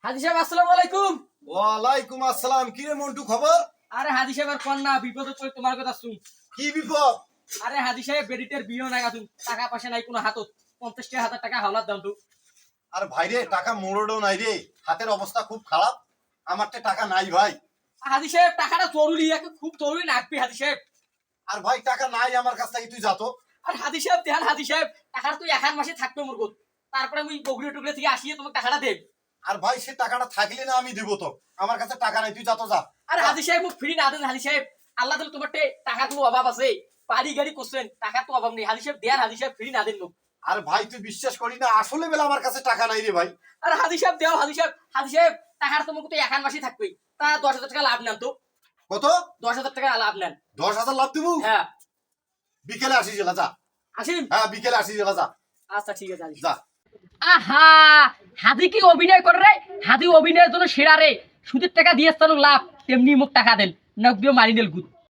হাজি সাহেব আসসালামু আলাইকুম। ওয়ালাইকুম আসসালাম। কি রে মন্টু, খবর? আরে হাজি সাহেব আর কোন না, বিপদে পড়ে তোমার কথা শুন। কি বিপদ? আরে হাজি সাহেব বেডিটের বিয়ে নাই গাতুন, টাকা পয়সা নাই কোনো হাতত। 50,000 টাকা হাওলাত দাম তো। আর ভাই রে, টাকা মোড়ও নাই রে, হাতের অবস্থা খুব খারাপ। আমার তো টাকা নাই ভাই। হাজি সাহেব টাকাটা জরুরি, একে খুব জরুরি লাগবে হাজি সাহেব। আর ভাই টাকা নাই আমার কাছ থেকে, তুই যা তো। আর হাজি সাহেব দেন হাজি সাহেব, টাকাটা তুই এখন মাসে থাকবে মোর গত। তারপরে আমি বগুড়ি টুকরে থেকে আসিয়ে তোমাকে টাকাটা দেব। আর ভাই সে টাকাটা থাকলে না আমি দিব তো, আমার কাছে টাকা নাই, তুই যা তো যা। আর হাজি সাহেব মুখ ফ্রি না দেন হাজি সাহেব, আল্লাহ তাআলা তোমার টাকার কোনো অভাব আছে? বাড়ি গাড়ি করছেন, টাকার তো অভাব নেই হাজি সাহেব, দেন হাজি সাহেব, ফ্রি না দেন মুখ। আর ভাই তুই বিশ্বাস করি না, আসলে বেলা আমার কাছে টাকা নাই রে ভাই। আর হাজি সাহেব দেও হাজি সাহেব, হাজি সাহেব টাকার তোমাকে তো এখন মাসে থাকবে। তা 10,000 টাকা লাভ নেন তো। কত? 10,000 টাকা লাভ নেন। 10,000 লাভ দিব? হ্যাঁ বিকেলে আসিস জেলা যা। আসিন। হ্যাঁ বিকেলে আসিস জেলা যা। আচ্ছা ঠিক আছে হাজি। যা। আহা, হাজি কি অভিনয় করে রে? হাজি অভিনয়ের জন্য সেরা রে। সুদের টাকা দিয়ে স্থান লাভ, তেমনি মুখ টাকা দেন নকদিও মারি নেল গুদ।